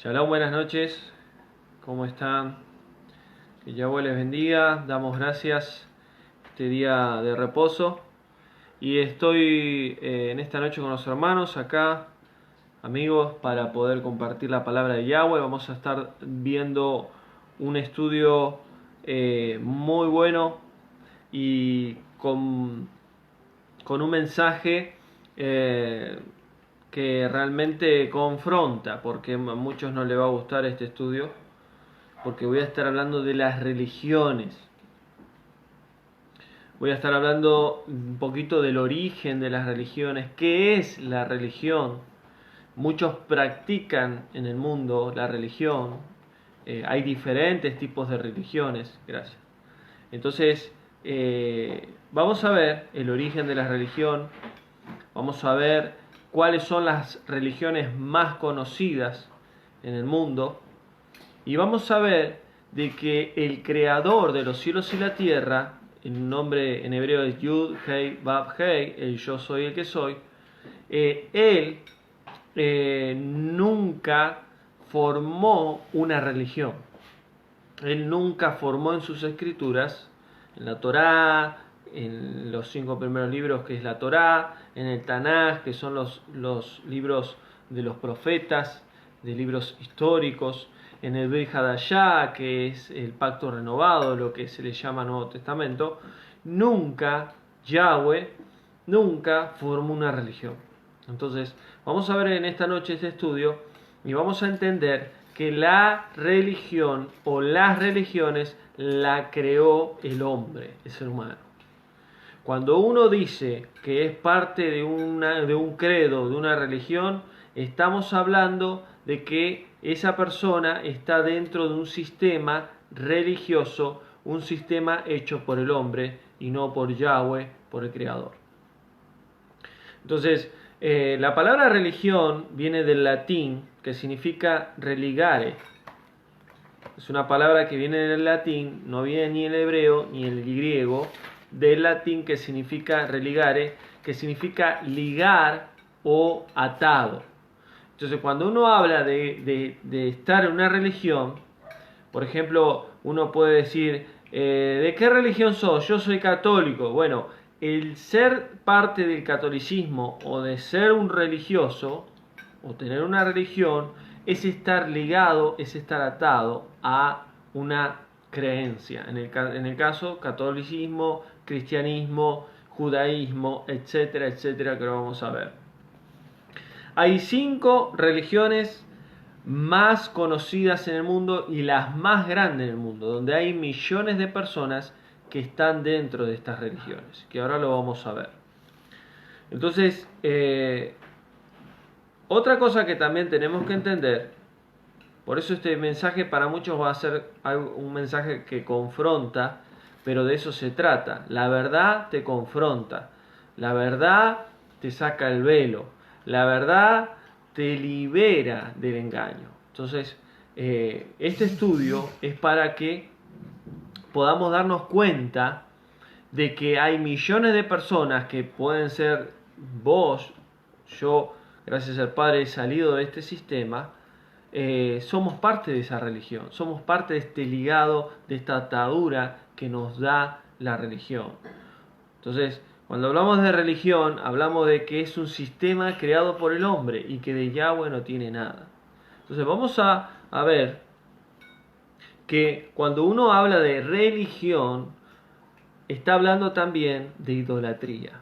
Shalom, buenas noches, ¿cómo están? Que Yahweh les bendiga, damos gracias este día de reposo y estoy en esta noche con los hermanos acá, amigos, para poder compartir la palabra de Yahweh. Vamos a estar viendo un estudio muy bueno y con un mensaje que realmente confronta, porque a muchos no les va a gustar este estudio, porque voy a estar hablando de las religiones. Voy a estar hablando un poquito del origen de las religiones, qué es la religión. Muchos practican en el mundo la religión. Hay diferentes tipos de religiones, gracias. Entonces, vamos a ver el origen de la religión, vamos a ver cuáles son las religiones más conocidas en el mundo y vamos a ver de que el creador de los cielos y la tierra, el nombre en hebreo es Yud, Hei, Vav, Hei, el yo soy el que soy, él nunca formó una religión. Él nunca formó en sus escrituras, en la Torá, en los 5 primeros libros que es la Torá, en el Tanaj, que son los libros de los profetas, de libros históricos, en el Brit Hadashah, que es el pacto renovado, lo que se le llama Nuevo Testamento. Nunca Yahweh, nunca formó una religión. Entonces, vamos a ver en esta noche este estudio y vamos a entender que la religión o las religiones la creó el hombre, el ser humano. Cuando uno dice que es parte de un credo, de una religión, estamos hablando de que esa persona está dentro de un sistema religioso, un sistema hecho por el hombre y no por Yahweh, por el Creador. Entonces, la palabra religión viene del latín, que significa religare. Es una palabra que viene del latín, no viene ni el hebreo ni el griego, del latín que significa religare, que significa ligar o atado. Entonces, cuando uno habla de estar en una religión, por ejemplo, uno puede decir, ¿de qué religión sos? Yo soy católico. Bueno, el ser parte del catolicismo o de ser un religioso o tener una religión es estar ligado, es estar atado a una creencia. En el caso, catolicismo, cristianismo, judaísmo, etcétera, etcétera, que lo vamos a ver. Hay 5 religiones más conocidas en el mundo y las más grandes en el mundo, donde hay millones de personas que están dentro de estas religiones, que ahora lo vamos a ver. Entonces, otra cosa que también tenemos que entender, por eso este mensaje para muchos va a ser un mensaje que confronta, pero de eso se trata. La verdad te confronta, la verdad te saca el velo, la verdad te libera del engaño. Entonces, este estudio es para que podamos darnos cuenta de que hay millones de personas que pueden ser vos, yo, gracias al Padre, he salido de este sistema. Somos parte de esa religión, somos parte de este ligado, de esta atadura que nos da la religión. Entonces, cuando hablamos de religión, hablamos de que es un sistema creado por el hombre y que de Yahweh no tiene nada. Entonces, vamos a ver que cuando uno habla de religión, está hablando también de idolatría.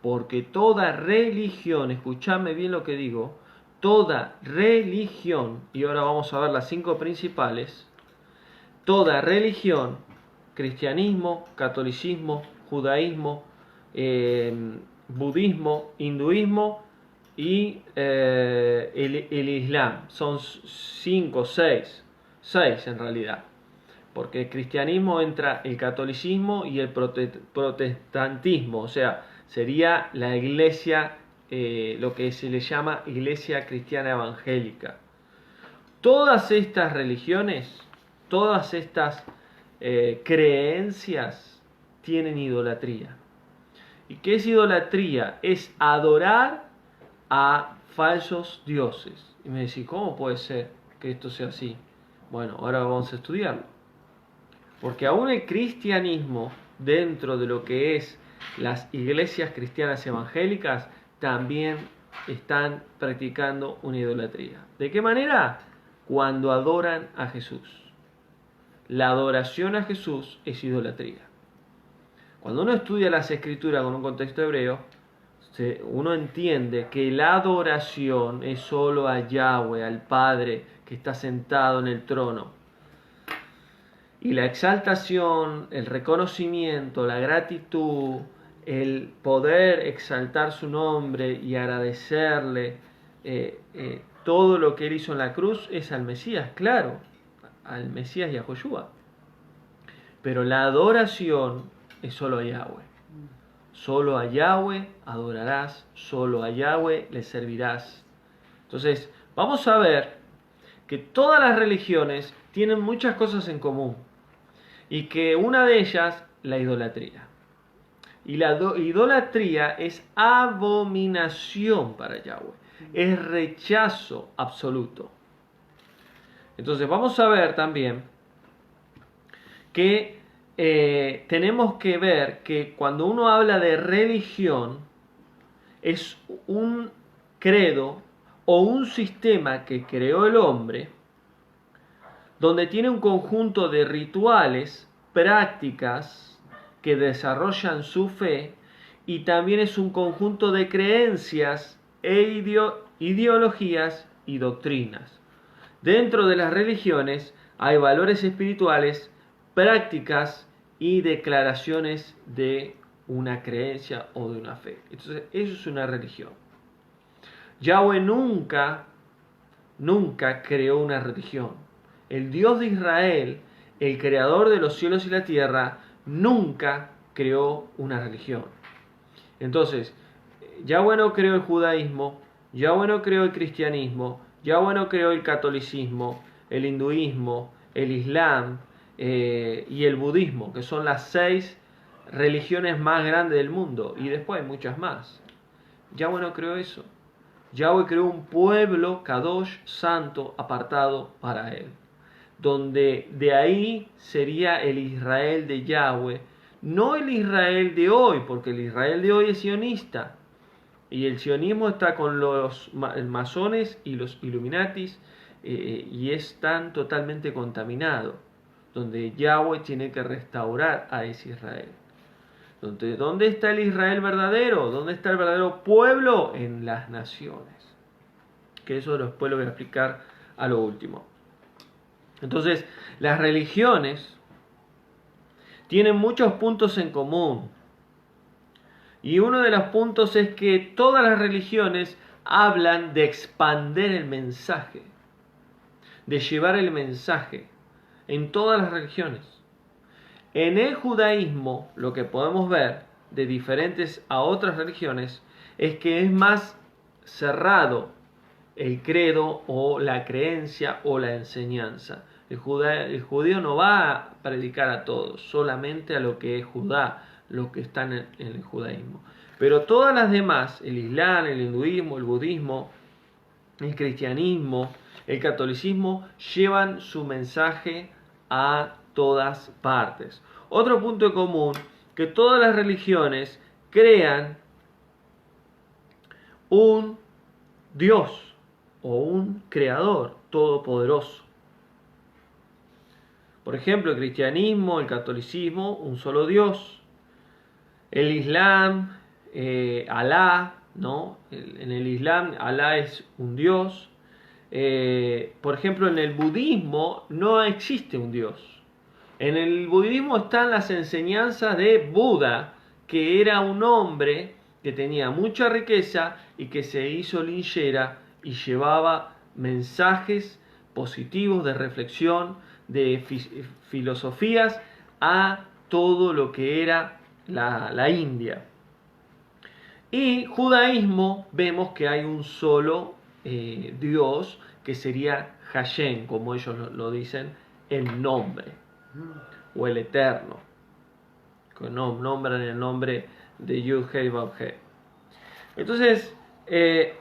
Porque toda religión, escuchadme bien lo que digo, toda religión, y ahora vamos a ver las 5 principales, toda religión, cristianismo, catolicismo, judaísmo, budismo, hinduismo y el islam, son 5, 6 en realidad, porque el cristianismo entra el catolicismo y el protestantismo, o sea, sería la iglesia, lo que se le llama iglesia cristiana evangélica. Todas estas religiones, todas estas creencias tienen idolatría. ¿Y qué es idolatría? Es adorar a falsos dioses. Y me decís, ¿cómo puede ser? que esto sea así? Bueno, ahora vamos a estudiarlo. Porque aún el cristianismo, dentro de lo que es las iglesias cristianas evangélicas, también están practicando una idolatría. ¿De qué manera? Cuando adoran a Jesús. La adoración a Jesús es idolatría. Cuando uno estudia las escrituras con un contexto hebreo, uno entiende que la adoración es solo a Yahweh, al Padre que está sentado en el trono. Y la exaltación, el reconocimiento, la gratitud, el poder exaltar su nombre y agradecerle todo lo que él hizo en la cruz es al Mesías, claro, al Mesías y a Joshua. Pero la adoración es solo a Yahweh. Solo a Yahweh adorarás, solo a Yahweh le servirás. Entonces, vamos a ver que todas las religiones tienen muchas cosas en común. Y que una de ellas, la idolatría. Y la idolatría es abominación para Yahweh. Es rechazo absoluto. Entonces vamos a ver también que tenemos que ver que cuando uno habla de religión, es un credo o un sistema que creó el hombre, donde tiene un conjunto de rituales, prácticas que desarrollan su fe, y también es un conjunto de creencias e ideologías y doctrinas. Dentro de las religiones hay valores espirituales, prácticas y declaraciones de una creencia o de una fe. Entonces, eso es una religión. Yahweh nunca creó una religión. El Dios de Israel, el creador de los cielos y la tierra, nunca creó una religión. Entonces, Yahweh no creó el judaísmo, Yahweh no creó el cristianismo, Yahweh no creó el catolicismo, el hinduismo, el islam y el budismo, que son las 6 religiones más grandes del mundo, y después hay muchas más. Yahweh no creó eso. Yahweh creó un pueblo, Kadosh, santo, apartado para él, donde de ahí sería el Israel de Yahweh, no el Israel de hoy, porque el Israel de hoy es sionista, y el sionismo está con los masones y los Illuminatis, y están totalmente contaminados, donde Yahweh tiene que restaurar a ese Israel. ¿Dónde está el Israel verdadero? ¿Dónde está el verdadero pueblo? En las naciones. Que eso después lo voy a explicar a lo último. Entonces, las religiones tienen muchos puntos en común. Y uno de los puntos es que todas las religiones hablan de expandir el mensaje, de llevar el mensaje en todas las religiones. En el judaísmo, lo que podemos ver de diferentes a otras religiones es que es más cerrado el credo o la creencia o la enseñanza. El judío no va a predicar a todos, solamente a lo que es Judá, lo que está en el judaísmo. Pero todas las demás, el islam, el hinduismo, el budismo, el cristianismo, el catolicismo, llevan su mensaje a todas partes. Otro punto en común, que todas las religiones crean un Dios o un creador todopoderoso. Por ejemplo, el cristianismo, el catolicismo, un solo Dios. El islam, Alá, ¿no? En el islam, Alá es un Dios. Por ejemplo, en el budismo no existe un Dios. En el budismo están las enseñanzas de Buda, que era un hombre que tenía mucha riqueza y que se hizo linchera y llevaba mensajes positivos de reflexión, de filosofías a todo lo que era la India. Y judaísmo, vemos que hay un solo Dios, que sería Hashem, como ellos lo dicen, el nombre, o el eterno, que nombran el nombre de Yud-Heh Vav-Heh. Entonces,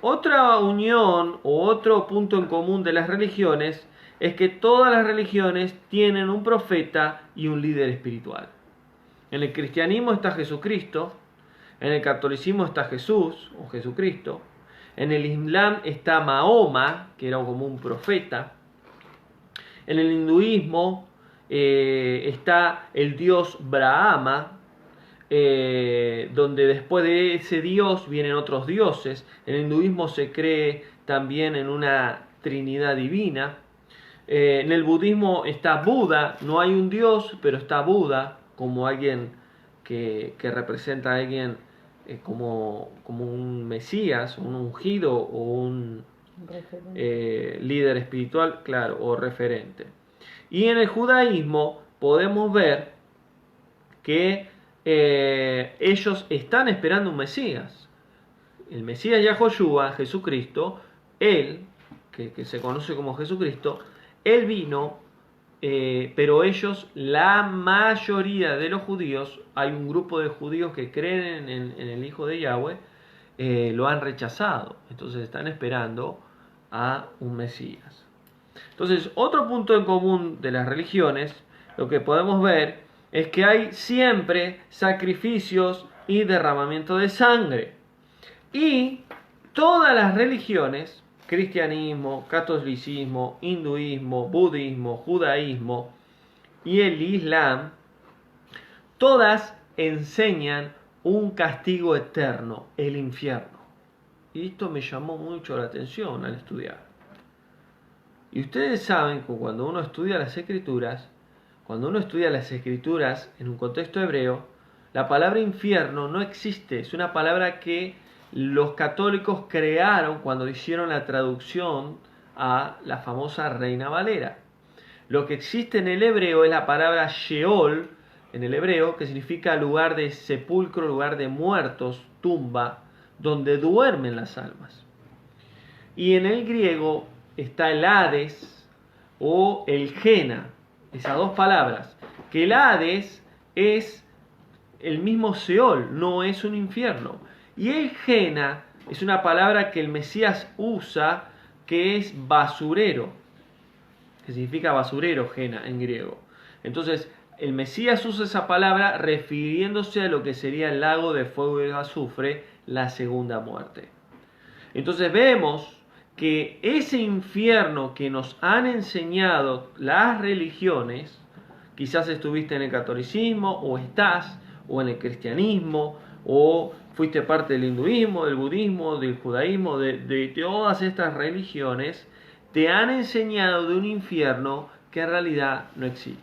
otra unión o otro punto en común de las religiones es que todas las religiones tienen un profeta y un líder espiritual. En el cristianismo está Jesucristo, en el catolicismo está Jesús o Jesucristo, en el Islam está Mahoma, que era como un profeta, en el hinduismo está el dios Brahma, donde después de ese dios vienen otros dioses. En el hinduismo se cree también en una trinidad divina. En el budismo está Buda, no hay un dios, pero está Buda como alguien que representa a alguien como un mesías, un ungido o un líder espiritual, claro, o referente. Y en el judaísmo podemos ver que ellos están esperando un mesías. El mesías Yahoshua, Jesucristo, él, que se conoce como Jesucristo, él vino, pero ellos, la mayoría de los judíos, hay un grupo de judíos que creen en el Hijo de Yahweh, lo han rechazado. Entonces están esperando a un Mesías. Entonces, otro punto en común de las religiones, lo que podemos ver es que hay siempre sacrificios y derramamiento de sangre. Y todas las religiones, cristianismo, catolicismo, hinduismo, budismo, judaísmo y el islam, todas enseñan un castigo eterno, el infierno. Y esto me llamó mucho la atención al estudiar. Y ustedes saben que cuando uno estudia las escrituras en un contexto hebreo, la palabra infierno no existe. Es una palabra que los católicos crearon cuando hicieron la traducción a la famosa Reina Valera. Lo que existe en el hebreo es la palabra Sheol, en el hebreo, que significa lugar de sepulcro, lugar de muertos, tumba, donde duermen las almas. Y en el griego está el Hades o el Gena, esas dos palabras, que el Hades es el mismo Seol, no es un infierno. Y el Gena es una palabra que el Mesías usa, que es basurero, que significa basurero, Gena en griego. Entonces, el Mesías usa esa palabra refiriéndose a lo que sería el lago de fuego y azufre, la segunda muerte. Entonces vemos que ese infierno que nos han enseñado las religiones, quizás estuviste en el catolicismo, o estás, o en el cristianismo, o fuiste parte del hinduismo, del budismo, del judaísmo, de todas estas religiones, te han enseñado de un infierno que en realidad no existe.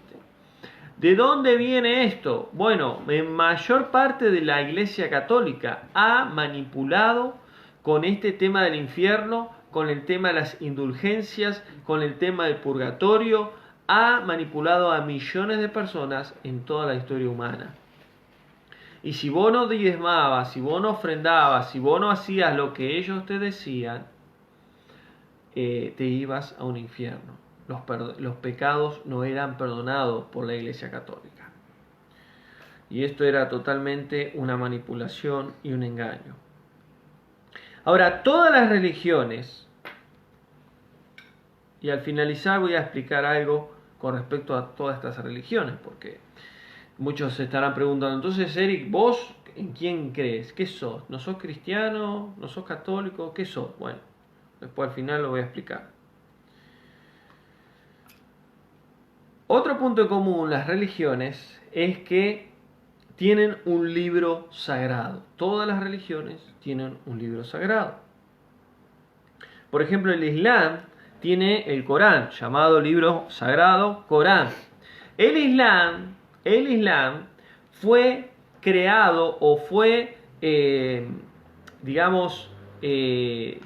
¿De dónde viene esto? Bueno, en mayor parte de la Iglesia Católica ha manipulado con este tema del infierno, con el tema de las indulgencias, con el tema del purgatorio, ha manipulado a millones de personas en toda la historia humana. Y si vos no diezmabas, si vos no ofrendabas, si vos no hacías lo que ellos te decían, te ibas a un infierno. Los pecados no eran perdonados por la Iglesia Católica. Y esto era totalmente una manipulación y un engaño. Ahora, todas las religiones, y al finalizar voy a explicar algo con respecto a todas estas religiones, porque muchos se estarán preguntando, entonces Eric, ¿vos en quién crees? ¿Qué sos? ¿No sos cristiano? ¿No sos católico? ¿Qué sos? Bueno, después al final lo voy a explicar. Otro punto en común las religiones es que tienen un libro sagrado. Todas las religiones tienen un libro sagrado. Por ejemplo, el Islam tiene el Corán, llamado libro sagrado Corán. El Islam fue creado o fue,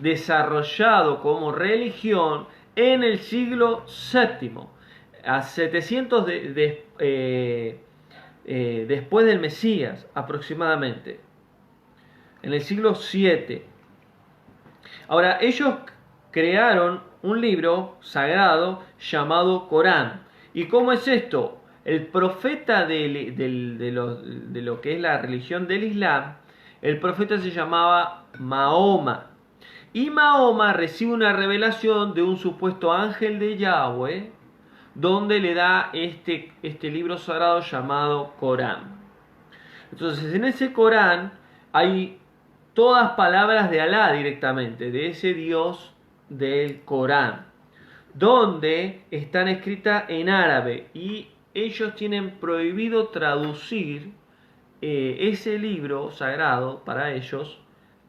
desarrollado como religión en el siglo VII. A 700 después del Mesías aproximadamente, en el siglo VII. Ahora, ellos crearon un libro sagrado llamado Corán. ¿Y cómo es esto? El profeta de lo que es la religión del Islam, el profeta se llamaba Mahoma. Y Mahoma recibe una revelación de un supuesto ángel de Yahweh, donde le da este libro sagrado llamado Corán. Entonces, en ese Corán hay todas palabras de Alá directamente, de ese Dios del Corán, donde están escritas en árabe, y ellos tienen prohibido traducir ese libro sagrado para ellos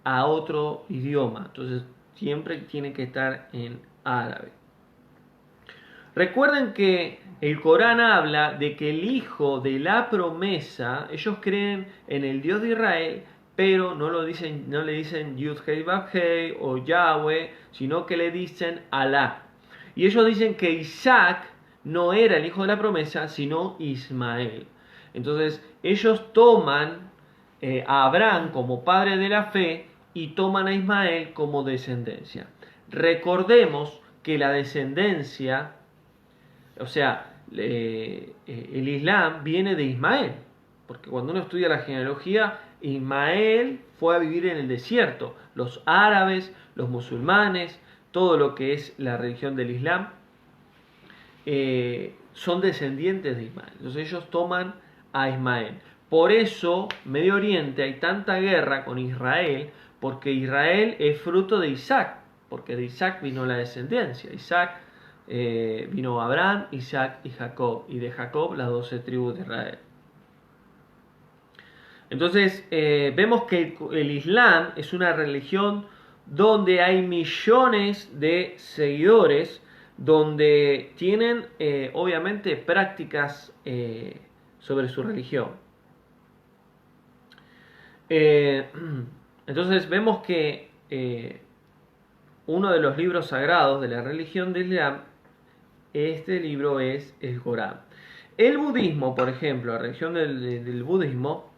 a otro idioma. Entonces siempre tiene que estar en árabe. Recuerden que el Corán habla de que el hijo de la promesa, ellos creen en el Dios de Israel, pero no le dicen Yud-Hei Vav-Hei o Yahweh, sino que le dicen Alá. Y ellos dicen que Isaac no era el hijo de la promesa, sino Ismael. Entonces ellos toman a Abraham como padre de la fe y toman a Ismael como descendencia. Recordemos que la descendencia, o sea, el Islam viene de Ismael, porque cuando uno estudia la genealogía, Ismael fue a vivir en el desierto. Los árabes, los musulmanes, todo lo que es la religión del Islam, son descendientes de Ismael. Entonces ellos toman a Ismael. Por eso, Medio Oriente, hay tanta guerra con Israel, porque Israel es fruto de Isaac, porque de Isaac vino la descendencia. Isaac vino Abraham, Isaac y Jacob, y de Jacob las 12 tribus de Israel. Entonces vemos que el Islam es una religión donde hay millones de seguidores, donde tienen obviamente prácticas sobre su religión. Entonces vemos que uno de los libros sagrados de la religión del Islam, este libro es el Corán. El budismo, por ejemplo, la religión del budismo,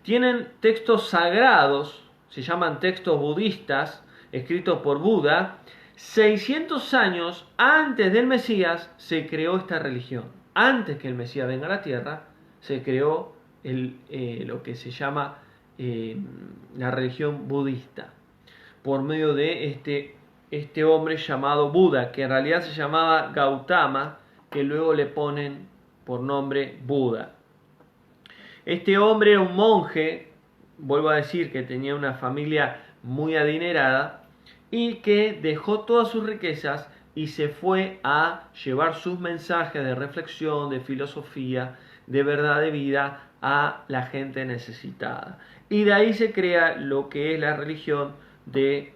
tienen textos sagrados, se llaman textos budistas, escritos por Buda. 600 años antes del Mesías se creó esta religión. Antes que el Mesías venga a la tierra, se creó lo que se llama la religión budista, por medio de este hombre llamado Buda, que en realidad se llamaba Gautama, que luego le ponen por nombre Buda. Este hombre era un monje, vuelvo a decir que tenía una familia muy adinerada, y que dejó todas sus riquezas y se fue a llevar sus mensajes de reflexión, de filosofía, de verdad de vida a la gente necesitada. Y de ahí se crea lo que es la religión del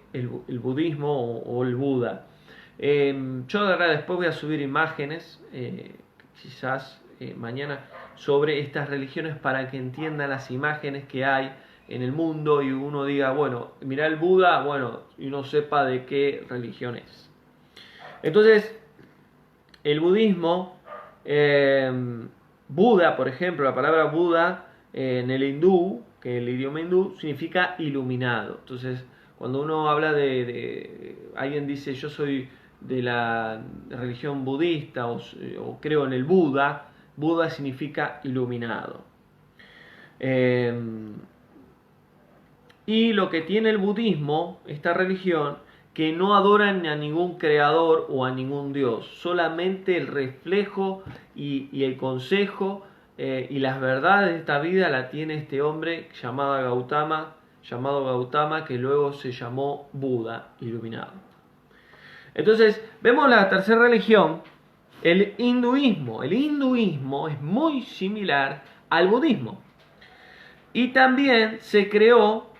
budismo o el Buda. Yo de verdad después voy a subir imágenes, quizás mañana, sobre estas religiones para que entiendan las imágenes que hay en el mundo y uno diga, bueno, mira el Buda, bueno, y uno sepa de qué religión es. Entonces, el budismo, Buda, por ejemplo, la palabra Buda en el hindú, que el idioma hindú, significa iluminado. Entonces, cuando uno habla alguien dice, yo soy de la religión budista o creo en el Buda, Buda significa iluminado. Y lo que tiene el budismo, esta religión, que no adoran a ningún creador o a ningún dios, solamente el reflejo y el consejo y las verdades de esta vida la tiene este hombre llamado Gautama, que luego se llamó Buda, iluminado. Entonces, vemos la tercera religión, el hinduismo. El hinduismo es muy similar al budismo. Y también se creó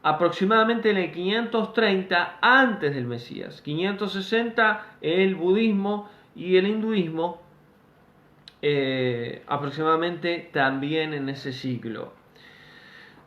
aproximadamente en el 530 antes del Mesías. 560 el budismo y el hinduismo aproximadamente también en ese siglo.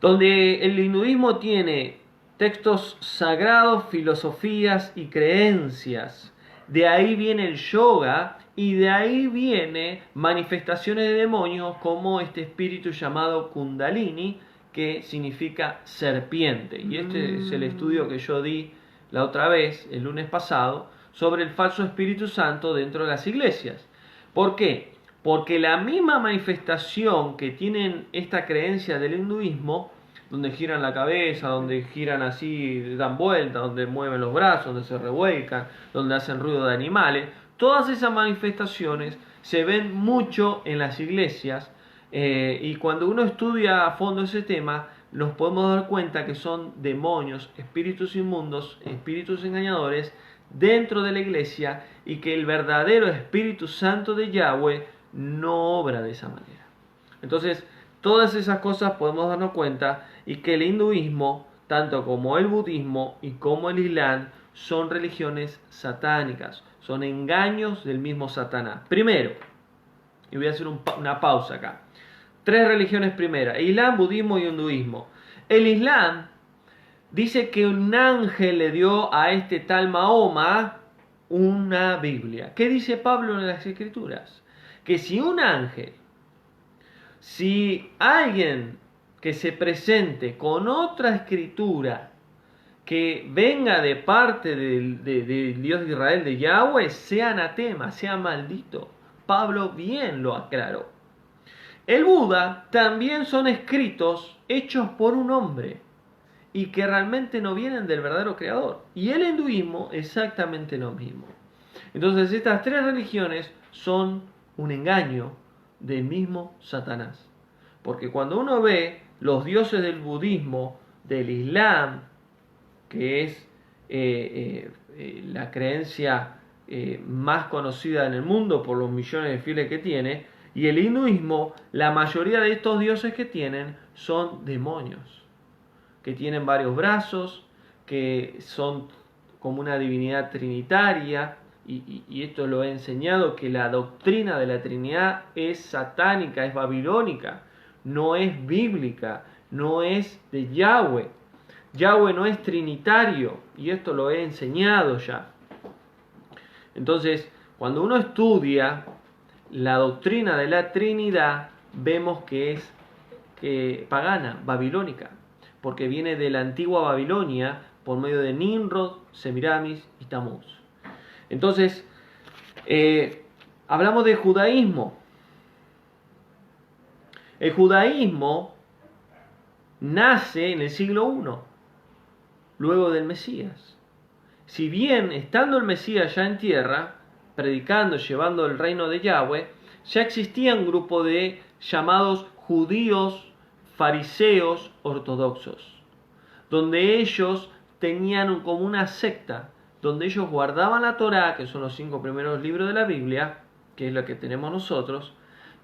Donde el hinduismo tiene textos sagrados, filosofías y creencias. De ahí viene el yoga y de ahí viene manifestaciones de demonios como este espíritu llamado Kundalini, que significa serpiente. Y este es el estudio que yo di la otra vez, el lunes pasado, sobre el falso Espíritu Santo dentro de las iglesias. ¿Por qué? Porque la misma manifestación que tienen esta creencia del hinduismo, donde giran la cabeza, donde giran así, dan vueltas, donde mueven los brazos, donde se revuelcan, donde hacen ruido de animales. Todas esas manifestaciones se ven mucho en las iglesias, y cuando uno estudia a fondo ese tema, nos podemos dar cuenta que son demonios, espíritus inmundos, espíritus engañadores dentro de la iglesia, y que el verdadero Espíritu Santo de Yahweh no obra de esa manera. Entonces, todas esas cosas podemos darnos cuenta, y que el hinduismo, tanto como el budismo y como el islam, son religiones satánicas, son engaños del mismo Satanás. Primero, y voy a hacer una pausa acá. 3 religiones primeras: islam, budismo y hinduismo. El islam dice que un ángel le dio a este tal Mahoma una Biblia. ¿Qué dice Pablo en las Escrituras? Que si un ángel, si alguien que se presente con otra escritura que venga de parte del Dios de Israel, de Yahweh, sea anatema, sea maldito. Pablo bien lo aclaró. El Buda también son escritos hechos por un hombre y que realmente no vienen del verdadero creador. Y el hinduismo exactamente lo mismo. Entonces estas 3 religiones son un engaño del mismo Satanás. Porque cuando uno ve los dioses del budismo, del islam, que es la creencia más conocida en el mundo por los millones de fieles que tiene, y el hinduismo, la mayoría de estos dioses que tienen son demonios, que tienen varios brazos, que son como una divinidad trinitaria, y esto lo he enseñado, que la doctrina de la Trinidad es satánica, es babilónica, no es bíblica, no es de Yahweh. Yahweh no es trinitario, y esto lo he enseñado ya. Entonces, cuando uno estudia la doctrina de la Trinidad, vemos que es pagana, babilónica, porque viene de la antigua Babilonia por medio de Nimrod, Semiramis y Tamuz. Entonces, hablamos de judaísmo. El judaísmo nace en el siglo I, luego del Mesías. Si bien estando el Mesías ya en tierra, predicando, llevando el reino de Yahweh, ya existía un grupo de llamados judíos, fariseos, ortodoxos, donde ellos tenían como una secta, donde ellos guardaban la Torá, que son los 5 primeros libros de la Biblia, que es lo que tenemos nosotros,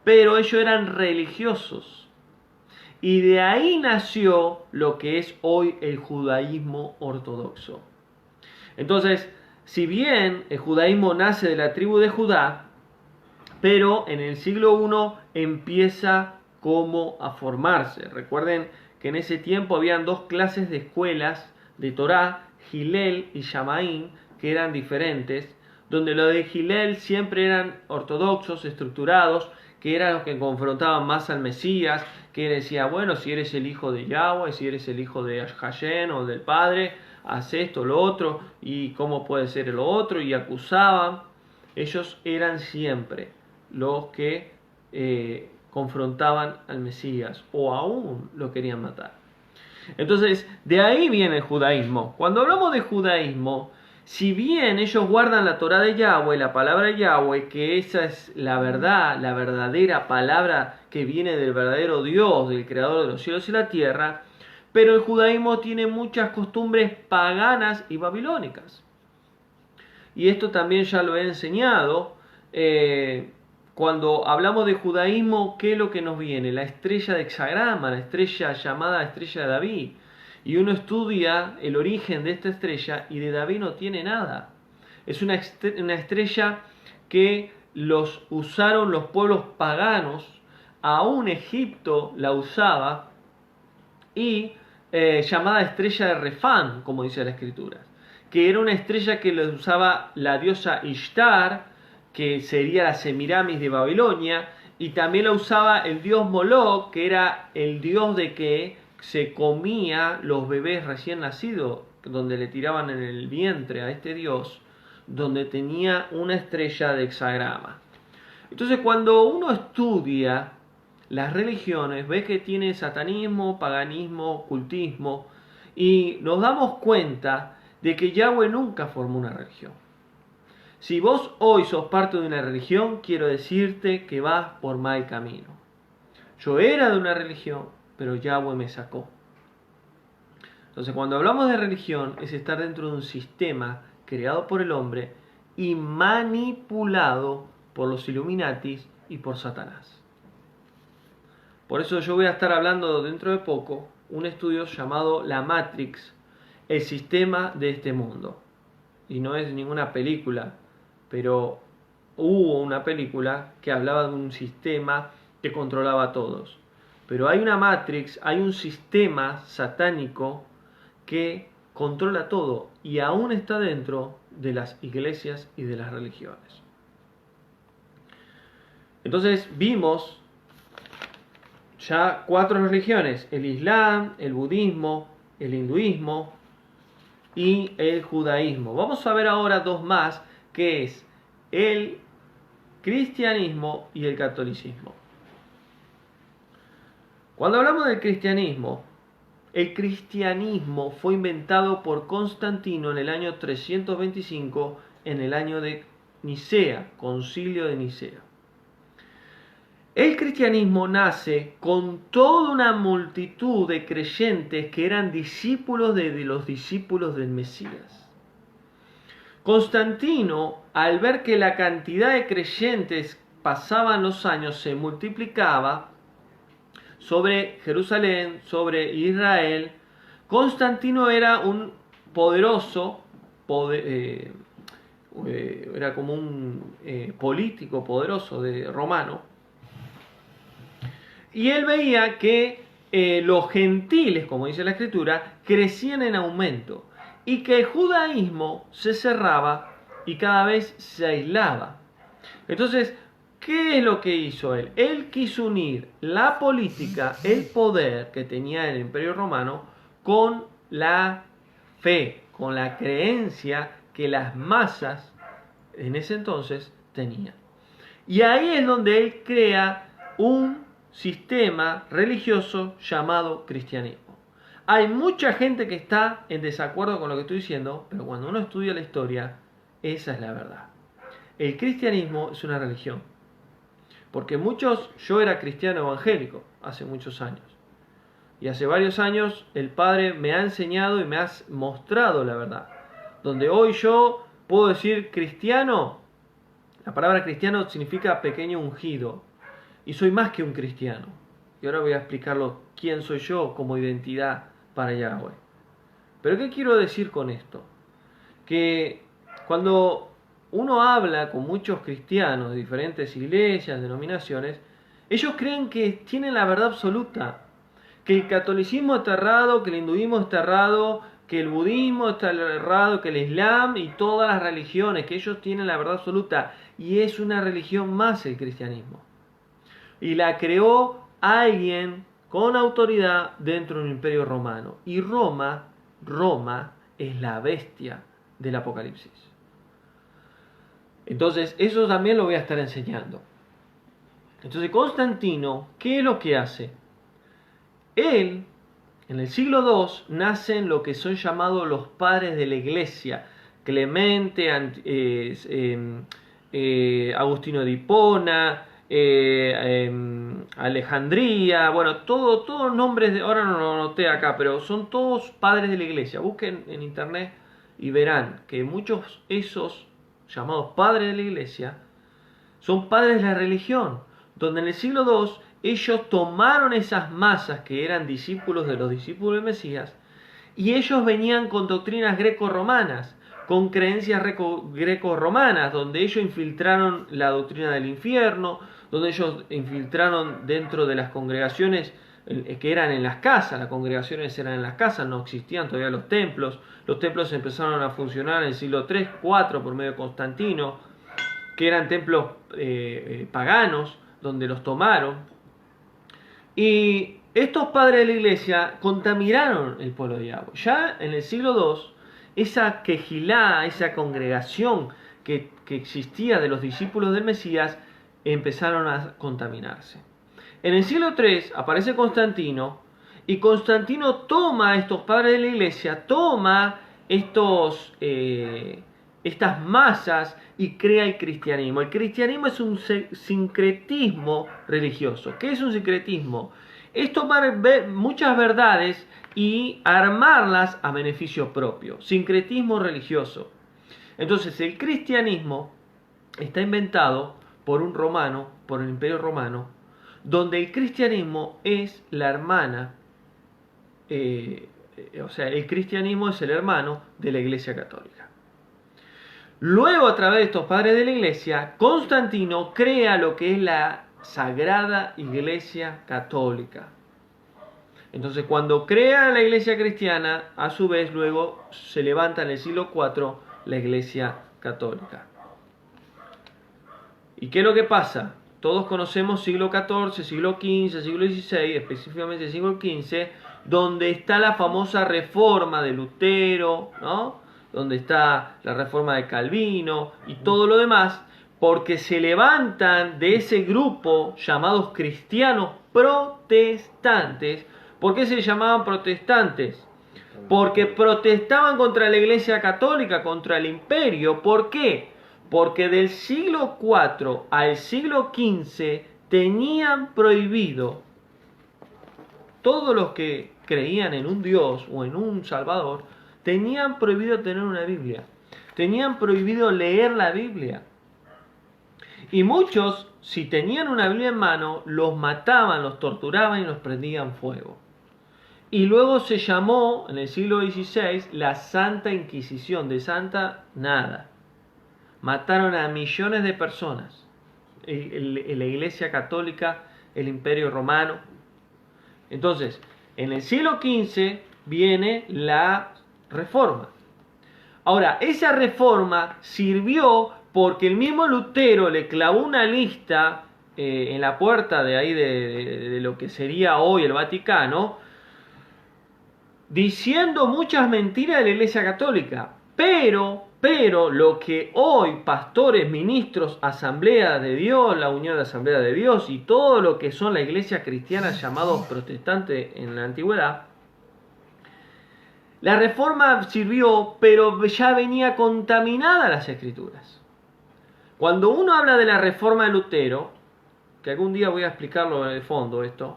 pero ellos eran religiosos. Y de ahí nació lo que es hoy el judaísmo ortodoxo. Entonces, si bien el judaísmo nace de la tribu de Judá, pero en el siglo I empieza como a formarse. Recuerden que en ese tiempo habían 2 clases de escuelas de Torá, Hillel y Shamaín, que eran diferentes, donde los de Hillel siempre eran ortodoxos, estructurados, que eran los que confrontaban más al Mesías, que decía, bueno, si eres el hijo de Yahweh, si eres el hijo de Hashem o del Padre, haz esto, lo otro, y cómo puede ser lo otro, y acusaban. Ellos eran siempre los que confrontaban al Mesías, o aún lo querían matar. Entonces, de ahí viene el judaísmo. Cuando hablamos de judaísmo, si bien ellos guardan la Torá de Yahweh, la palabra de Yahweh, que esa es la verdad, la verdadera palabra que viene del verdadero Dios, del creador de los cielos y la tierra, pero el judaísmo tiene muchas costumbres paganas y babilónicas. Y esto también ya lo he enseñado. Cuando hablamos de judaísmo, ¿qué es lo que nos viene? La estrella de hexagrama, la estrella llamada estrella de David. Y uno estudia el origen de esta estrella y de David no tiene nada. Es una estrella que los usaron los pueblos paganos, aún Egipto la usaba, y llamada estrella de Refán, como dice la Escritura, que era una estrella que la usaba la diosa Ishtar, que sería la Semiramis de Babilonia, y también la usaba el dios Moloch, que era el dios de que se comía los bebés recién nacidos, donde le tiraban en el vientre a este dios, donde tenía una estrella de hexagrama. Entonces, cuando uno estudia las religiones, ves que tiene satanismo, paganismo, ocultismo, y nos damos cuenta de que Yahweh nunca formó una religión. Si vos hoy sos parte de una religión, quiero decirte que vas por mal camino. Yo era de una religión, pero Yahweh me sacó. Entonces, cuando hablamos de religión, es estar dentro de un sistema creado por el hombre y manipulado por los Illuminatis y por Satanás. Por eso yo voy a estar hablando dentro de poco un estudio llamado La Matrix, el sistema de este mundo. Y no es ninguna película, pero hubo una película que hablaba de un sistema que controlaba a todos. Pero hay una Matrix, hay un sistema satánico que controla todo y aún está dentro de las iglesias y de las religiones. Entonces vimos ya 4 religiones: el Islam, el budismo, el hinduismo y el judaísmo. Vamos a ver ahora 2 más, que es el cristianismo y el catolicismo. Cuando hablamos del cristianismo, el cristianismo fue inventado por Constantino en el año 325, en el año de Nicea, Concilio de Nicea. El cristianismo nace con toda una multitud de creyentes que eran discípulos de los discípulos del Mesías. Constantino, al ver que la cantidad de creyentes pasaban los años, se multiplicaba sobre Jerusalén, sobre Israel, Constantino era un poderoso, era como un político poderoso romano. Y él veía que los gentiles, como dice la Escritura, crecían en aumento y que el judaísmo se cerraba y cada vez se aislaba. Entonces, ¿qué es lo que hizo él? Él quiso unir la política, el poder que tenía el Imperio Romano, con la fe, con la creencia que las masas en ese entonces tenían. Y ahí es donde él crea un sistema religioso llamado cristianismo. Hay mucha gente que está en desacuerdo con lo que estoy diciendo, pero cuando uno estudia la historia, esa es la verdad. El cristianismo es una religión. Porque yo era cristiano evangélico hace muchos años. Y hace varios años el Padre me ha enseñado y me ha mostrado la verdad. Donde hoy yo puedo decir cristiano, la palabra cristiano significa pequeño ungido. Y soy más que un cristiano. Y ahora voy a explicarlo quién soy yo como identidad para Yahweh. Pero ¿qué quiero decir con esto? Que cuando uno habla con muchos cristianos de diferentes iglesias, denominaciones, ellos creen que tienen la verdad absoluta. Que el catolicismo está errado, que el hinduismo está errado, que el budismo está errado, que el islam y todas las religiones, que ellos tienen la verdad absoluta. Y es una religión más el cristianismo. Y la creó alguien con autoridad dentro de un imperio romano. Y Roma es la bestia del Apocalipsis. Entonces, eso también lo voy a estar enseñando. Entonces, Constantino, ¿qué es lo que hace? Él, en el siglo II, nacen lo que son llamados los padres de la iglesia. Clemente, Agustino de Hipona, Alejandría, bueno, todos nombres, ahora no lo anoté acá, pero son todos padres de la iglesia. Busquen en internet y verán que muchos esos llamados padres de la iglesia son padres de la religión, donde en el siglo II ellos tomaron esas masas que eran discípulos de los discípulos del Mesías y ellos venían con doctrinas greco-romanas, con creencias greco-romanas, donde ellos infiltraron la doctrina del infierno, donde ellos infiltraron dentro de las congregaciones que eran en las casas. Las congregaciones eran en las casas, no existían todavía los templos empezaron a funcionar en el siglo III, IV por medio de Constantino, que eran templos paganos, donde los tomaron, y estos padres de la iglesia contaminaron el pueblo de Yahweh. Ya en el siglo II, esa quejilá, esa congregación que existía de los discípulos del Mesías, empezaron a contaminarse. En el siglo III aparece Constantino, y Constantino toma a estos padres de la iglesia, toma estas masas y crea el cristianismo. El cristianismo es un sincretismo religioso. ¿Qué es un sincretismo? Es tomar muchas verdades y armarlas a beneficio propio. Sincretismo religioso. Entonces el cristianismo está inventado por un romano, por el Imperio Romano, donde el cristianismo es la hermana, o sea, el cristianismo es el hermano de la Iglesia Católica. Luego, a través de estos padres de la Iglesia, Constantino crea lo que es la Sagrada Iglesia Católica. Entonces, cuando crea la Iglesia cristiana, a su vez, luego se levanta en el siglo IV la Iglesia Católica. ¿Y qué es lo que pasa? Todos conocemos siglo XIV, siglo XV, siglo XVI, específicamente siglo XV, donde está la famosa reforma de Lutero, ¿no? Donde está la reforma de Calvino y todo lo demás, porque se levantan de ese grupo llamados cristianos protestantes. ¿Por qué se llamaban protestantes? Porque protestaban contra la Iglesia Católica, contra el imperio. ¿Por qué? Porque del siglo IV al siglo XV tenían prohibido, todos los que creían en un Dios o en un Salvador, tenían prohibido tener una Biblia. Tenían prohibido leer la Biblia. Y muchos, si tenían una Biblia en mano, los mataban, los torturaban y los prendían fuego. Y luego se llamó, en el siglo XVI, la Santa Inquisición. De santa, nada. Mataron a millones de personas. En la Iglesia Católica, el Imperio Romano. Entonces, en el siglo XV viene la Reforma. Ahora, esa reforma sirvió porque el mismo Lutero le clavó una lista en la puerta de ahí de lo que sería hoy el Vaticano, diciendo muchas mentiras de la Iglesia Católica. Pero lo que hoy pastores, ministros, Asamblea de Dios, la Unión de Asamblea de Dios y todo lo que son la iglesia cristiana llamados protestantes en la antigüedad, la reforma sirvió, pero ya venía contaminada las escrituras. Cuando uno habla de la reforma de Lutero, que algún día voy a explicarlo de fondo esto,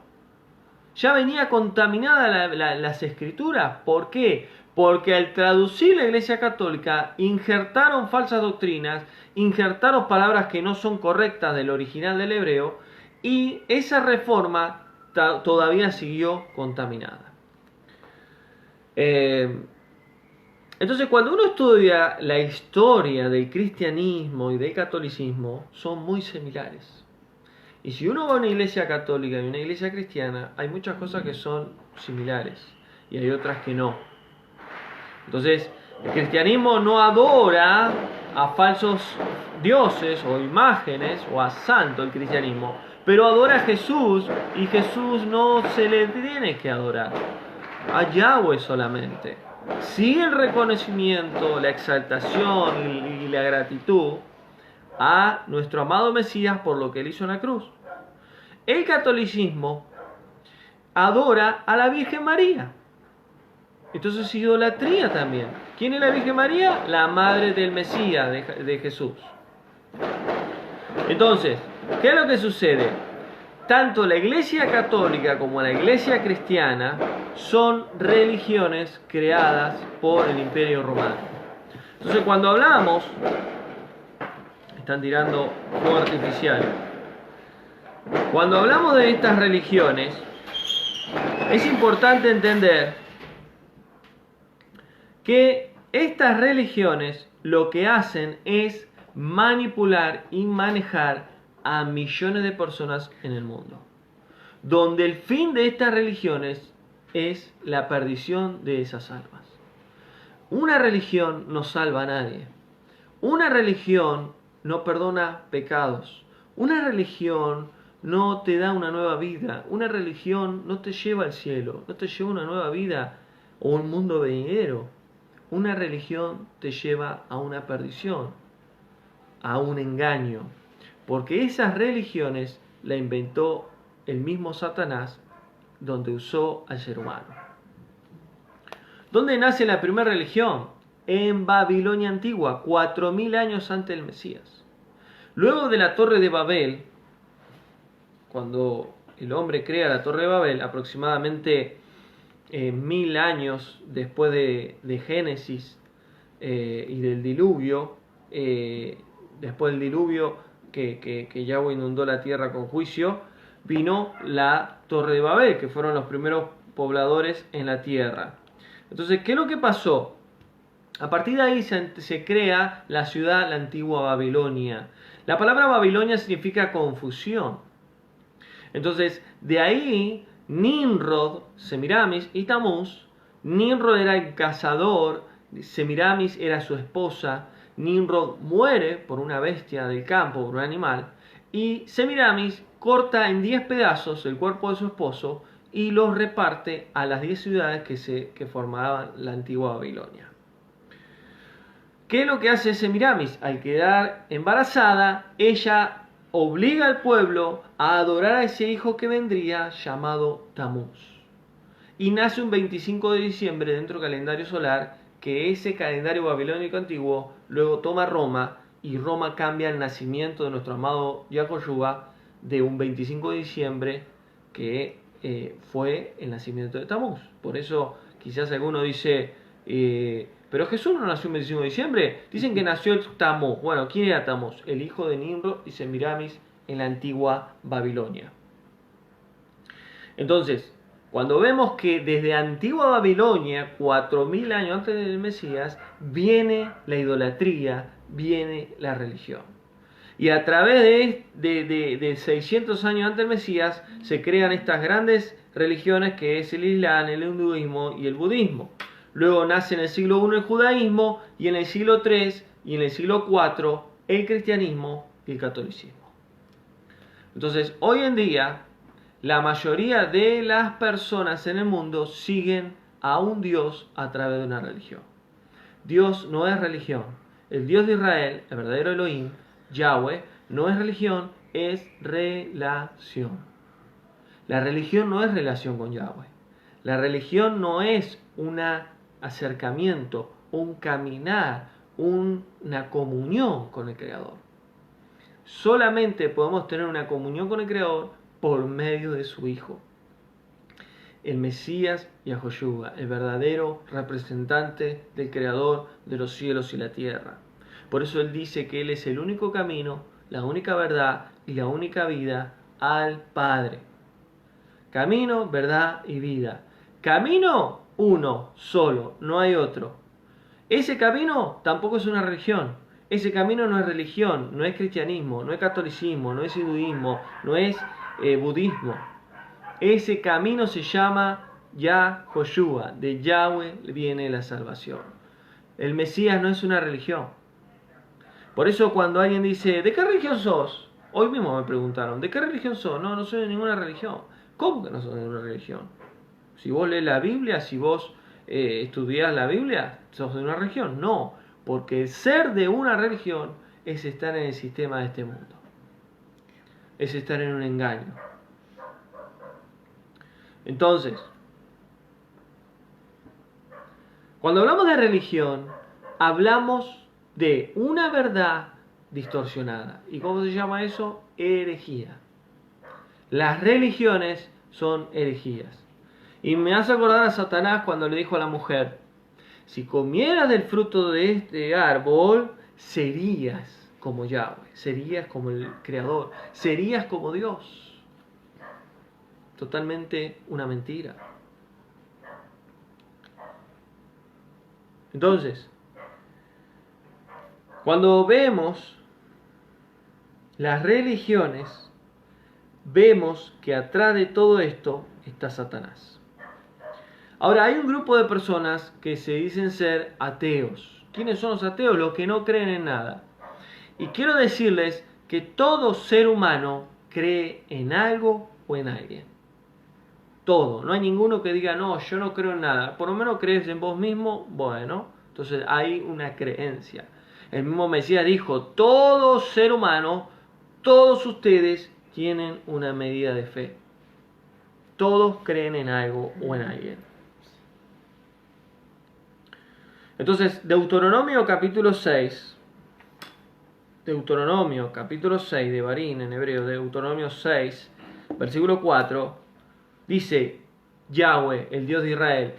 ya venía contaminada las escrituras. ¿Por qué? Porque al traducir la Iglesia Católica injertaron falsas doctrinas, injertaron palabras que no son correctas del original del hebreo, y esa reforma todavía siguió contaminada. Entonces, cuando uno estudia la historia del cristianismo y del catolicismo, son muy similares. Y si uno va a una iglesia católica y una iglesia cristiana, hay muchas cosas que son similares y hay otras que no. Entonces, el cristianismo no adora a falsos dioses o imágenes o a santo el cristianismo, pero adora a Jesús, y Jesús no se le tiene que adorar, a Yahweh solamente. Sí, el reconocimiento, la exaltación y la gratitud a nuestro amado Mesías por lo que él hizo en la cruz. El catolicismo adora a la Virgen María. Entonces es idolatría también. ¿Quién es la Virgen María? La madre del Mesías, de Jesús. Entonces, ¿qué es lo que sucede? Tanto la Iglesia Católica como la Iglesia Cristiana son religiones creadas por el Imperio Romano. Entonces, cuando hablamos, están tirando fuego artificial. Cuando hablamos de estas religiones, es importante entender que estas religiones lo que hacen es manipular y manejar a millones de personas en el mundo, donde el fin de estas religiones es la perdición de esas almas. Una religión no salva a nadie. Una religión no perdona pecados. Una religión no te da una nueva vida. Una religión no te lleva al cielo, no te lleva a una nueva vida o un mundo venidero. Una religión te lleva a una perdición, a un engaño, porque esas religiones la inventó el mismo Satanás donde usó al ser humano. ¿Dónde nace la primera religión? En Babilonia antigua, 4000 años antes del Mesías. Luego de la Torre de Babel, cuando el hombre crea la Torre de Babel, aproximadamente 1000 años después de Génesis y del diluvio, después del diluvio que Yahweh inundó la tierra con juicio, vino la Torre de Babel, que fueron los primeros pobladores en la tierra. Entonces, ¿qué es lo que pasó? A partir de ahí se crea la ciudad, la antigua Babilonia. La palabra Babilonia significa confusión. Entonces, de ahí Nimrod, Semiramis y Tamuz. Nimrod era el cazador, Semiramis era su esposa. Nimrod muere por una bestia del campo, por un animal, y Semiramis corta en 10 pedazos el cuerpo de su esposo y los reparte a las 10 ciudades que formaban la antigua Babilonia. ¿Qué es lo que hace Semiramis? Al quedar embarazada, ella obliga al pueblo a adorar a ese hijo que vendría llamado Tamuz. Y nace un 25 de diciembre dentro del calendario solar, que ese calendario babilónico antiguo luego toma Roma, y Roma cambia el nacimiento de nuestro amado Yahushua de un 25 de diciembre que fue el nacimiento de Tamuz. Por eso quizás alguno dice, pero Jesús no nació un 25 de diciembre, dicen que nació el Tamuz. Bueno, ¿quién era Tamuz? El hijo de Nimrod y Semiramis en la antigua Babilonia. Entonces, cuando vemos que desde antigua Babilonia, 4000 años antes del Mesías, viene la idolatría, viene la religión. Y a través de 600 años antes del Mesías se crean estas grandes religiones que es el Islam, el hinduismo y el budismo. Luego nace en el siglo I el judaísmo y en el siglo III y en el siglo IV el cristianismo y el catolicismo. Entonces, hoy en día, la mayoría de las personas en el mundo siguen a un Dios a través de una religión. Dios no es religión. El Dios de Israel, el verdadero Elohim, Yahweh, no es religión, es relación. La religión no es relación con Yahweh. La religión no es un acercamiento, un caminar, una comunión con el Creador. Solamente podemos tener una comunión con el Creador por medio de su Hijo, el Mesías Yahushua, el verdadero representante del Creador de los cielos y la tierra. Por eso Él dice que Él es el único camino, la única verdad y la única vida al Padre. Camino, verdad y vida. Camino, uno, solo, no hay otro. Ese camino tampoco es una religión. Ese camino no es religión, no es cristianismo, no es catolicismo, no es hinduismo, no es budismo. Ese camino se llama Yahushua, de Yahweh viene la salvación. El Mesías no es una religión. Por eso cuando alguien dice, ¿de qué religión sos? Hoy mismo me preguntaron, ¿de qué religión sos? No, no soy de ninguna religión. ¿Cómo que no sos de ninguna religión? Si vos lees la Biblia, si vos estudiás la Biblia, ¿sos de una religión? No, porque el ser de una religión es estar en el sistema de este mundo. Es estar en un engaño. Entonces, cuando hablamos de religión, hablamos de una verdad distorsionada. ¿Y cómo se llama eso? Herejía. Las religiones son herejías. Y me hace acordar a Satanás cuando le dijo a la mujer, si comieras del fruto de este árbol, serías como Yahweh, serías como el Creador, serías como Dios. Totalmente una mentira. Entonces, cuando vemos las religiones, vemos que atrás de todo esto está Satanás. Ahora, hay un grupo de personas que se dicen ser ateos. ¿Quiénes son los ateos? Los que no creen en nada. Y quiero decirles que todo ser humano cree en algo o en alguien. Todo. No hay ninguno que diga, no, yo no creo en nada. Por lo menos crees en vos mismo. Bueno, entonces hay una creencia. El mismo Mesías dijo, todo ser humano, todos ustedes tienen una medida de fe. Todos creen en algo o en alguien. Entonces, Deuteronomio capítulo 6, Devarim en hebreo, Deuteronomio 6, versículo 4, dice Yahweh, el Dios de Israel,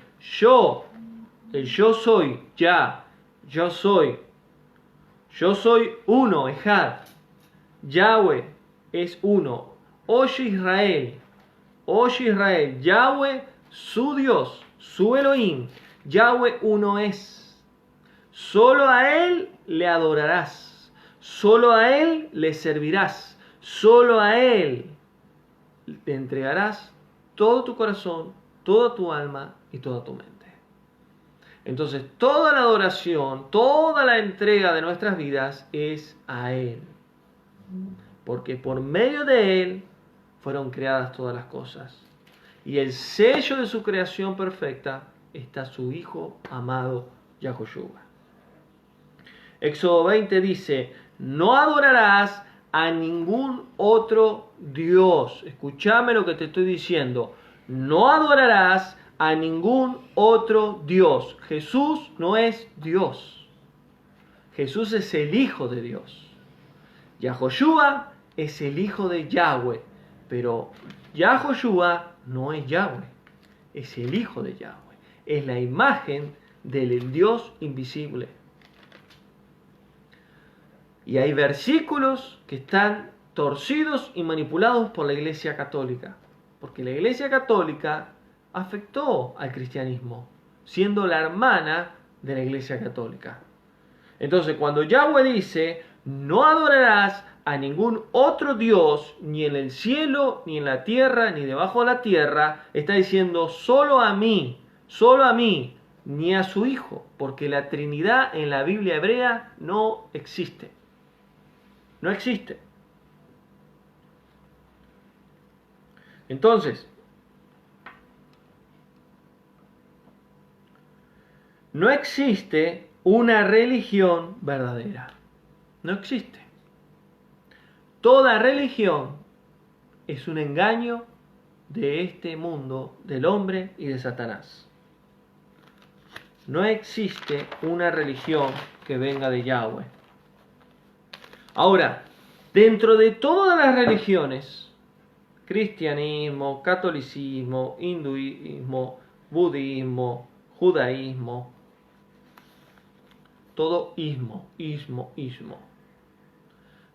el yo soy, yo soy uno, Ejad. Yahweh es uno. Oye Israel, Yahweh, su Dios, su Elohim, Yahweh uno es. Solo a Él le adorarás, solo a Él le servirás, solo a Él te entregarás todo tu corazón, toda tu alma y toda tu mente. Entonces, toda la adoración, toda la entrega de nuestras vidas es a Él. Porque por medio de Él fueron creadas todas las cosas. Y el sello de su creación perfecta está su Hijo amado, Yahushua. Éxodo 20 dice, no adorarás a ningún otro Dios. Escúchame lo que te estoy diciendo. No adorarás a ningún otro Dios. Jesús no es Dios. Jesús es el Hijo de Dios. Yahushua es el Hijo de Yahweh. Pero Yahushua no es Yahweh. Es el Hijo de Yahweh. Es la imagen del Dios invisible. Y hay versículos que están torcidos y manipulados por la Iglesia Católica. Porque la Iglesia Católica afectó al cristianismo, siendo la hermana de la Iglesia Católica. Entonces, cuando Yahweh dice, no adorarás a ningún otro Dios, ni en el cielo, ni en la tierra, ni debajo de la tierra, está diciendo solo a mí, ni a su Hijo, porque la Trinidad en la Biblia hebrea no existe. No existe. Entonces, no existe una religión verdadera. No existe. Toda religión es un engaño de este mundo, del hombre y de Satanás. No existe una religión que venga de Yahweh. Ahora, dentro de todas las religiones, cristianismo, catolicismo, hinduismo, budismo, judaísmo, todo ismo.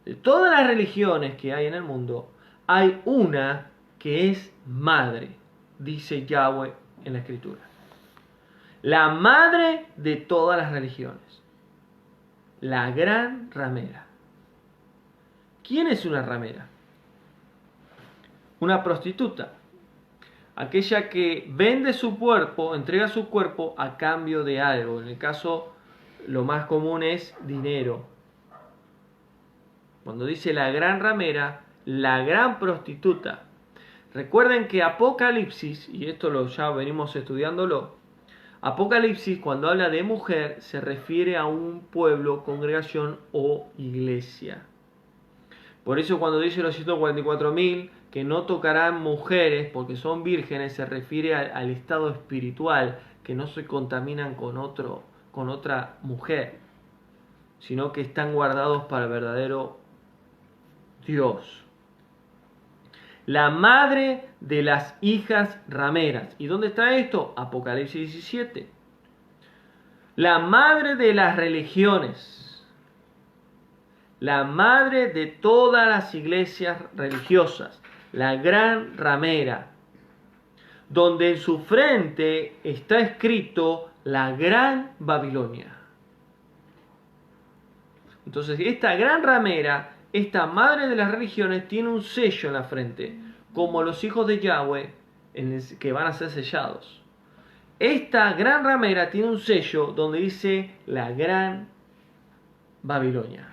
De todas las religiones que hay en el mundo, hay una que es madre, dice Yahweh en la Escritura. La madre de todas las religiones. La gran ramera. ¿Quién es una ramera? Una prostituta. Aquella que vende su cuerpo, entrega su cuerpo a cambio de algo. En el caso, lo más común es dinero. Cuando dice la gran ramera, la gran prostituta. Recuerden que Apocalipsis, y esto ya venimos estudiándolo, Apocalipsis cuando habla de mujer se refiere a un pueblo, congregación o iglesia. Por eso cuando dice los 144.000 que no tocarán mujeres porque son vírgenes, se refiere al estado espiritual, que no se contaminan con otra mujer, sino que están guardados para el verdadero Dios. La madre de las hijas rameras. ¿Y dónde está esto? Apocalipsis 17. La madre de las religiones. La madre de todas las iglesias religiosas, la gran ramera, donde en su frente está escrito la gran Babilonia. Entonces, esta gran ramera, esta madre de las religiones, tiene un sello en la frente, como los hijos de Yahweh que van a ser sellados. Esta gran ramera tiene un sello donde dice la gran Babilonia.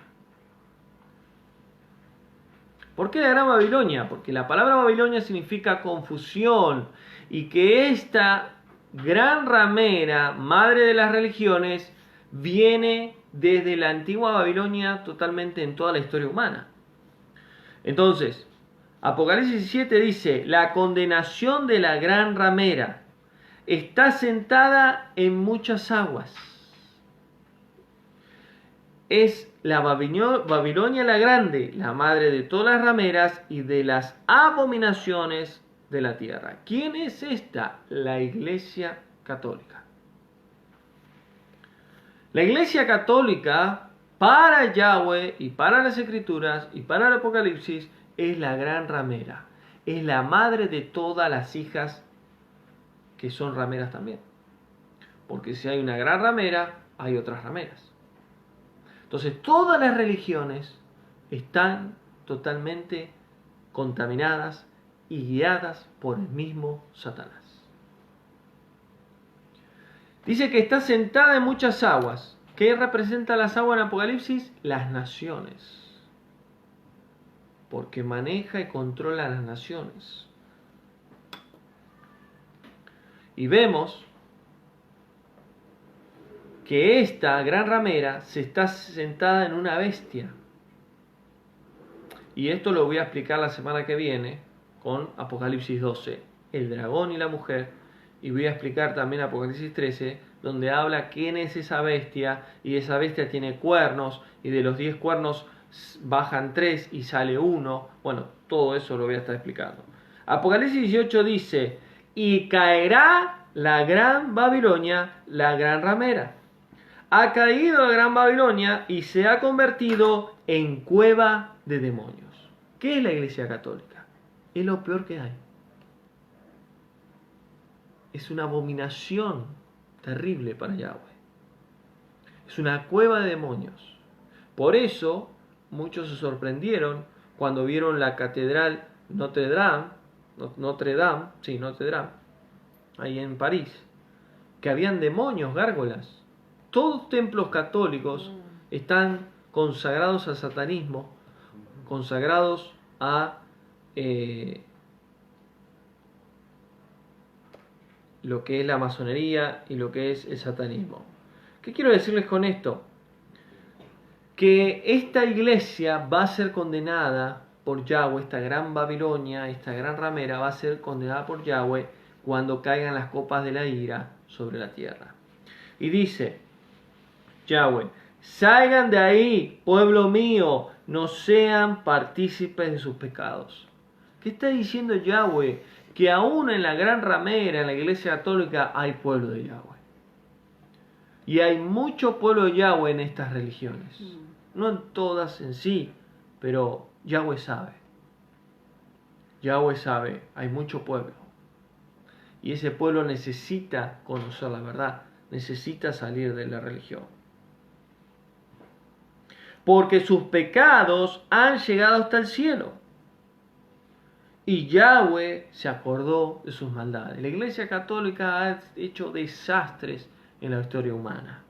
¿Por qué la gran Babilonia? Porque la palabra Babilonia significa confusión y que esta gran ramera, madre de las religiones, viene desde la antigua Babilonia totalmente en toda la historia humana. Entonces, Apocalipsis 7 dice, la condenación de la gran ramera está sentada en muchas aguas. Es la Babilonia la grande, la madre de todas las rameras y de las abominaciones de la tierra. ¿Quién es esta? La Iglesia Católica. La Iglesia Católica, para Yahweh y para las Escrituras y para el Apocalipsis, es la gran ramera. Es la madre de todas las hijas que son rameras también. Porque si hay una gran ramera, hay otras rameras. Entonces todas las religiones están totalmente contaminadas y guiadas por el mismo Satanás. Dice que está sentada en muchas aguas. ¿Qué representa las aguas en Apocalipsis? Las naciones. Porque maneja y controla las naciones. Y vemos que esta gran ramera se está sentada en una bestia. Y esto lo voy a explicar la semana que viene con Apocalipsis 12, el dragón y la mujer. Y voy a explicar también Apocalipsis 13, donde habla quién es esa bestia. Y esa bestia tiene cuernos, y de los 10 cuernos bajan 3 y sale 1. Bueno, todo eso lo voy a estar explicando. Apocalipsis 18 dice, y caerá la gran Babilonia, la gran ramera. Ha caído la gran Babilonia y se ha convertido en cueva de demonios. ¿Qué es la Iglesia Católica? Es lo peor que hay. Es una abominación terrible para Yahweh. Es una cueva de demonios. Por eso muchos se sorprendieron cuando vieron la catedral Notre Dame, ahí en París, que habían demonios, gárgolas. Todos templos católicos están consagrados al satanismo, consagrados a lo que es la masonería y lo que es el satanismo. ¿Qué quiero decirles con esto? Que esta iglesia va a ser condenada por Yahweh, esta gran Babilonia, esta gran ramera va a ser condenada por Yahweh cuando caigan las copas de la ira sobre la tierra. Y dice Yahweh, salgan de ahí, pueblo mío, no sean partícipes de sus pecados. ¿Qué está diciendo Yahweh? Que aún en la gran ramera, en la iglesia católica, hay pueblo de Yahweh. Y hay mucho pueblo de Yahweh en estas religiones. No en todas en sí, pero Yahweh sabe. Yahweh sabe, hay mucho pueblo. Y ese pueblo necesita conocer la verdad, necesita salir de la religión. Porque sus pecados han llegado hasta el cielo. Y Yahweh se acordó de sus maldades. La Iglesia Católica ha hecho desastres en la historia humana.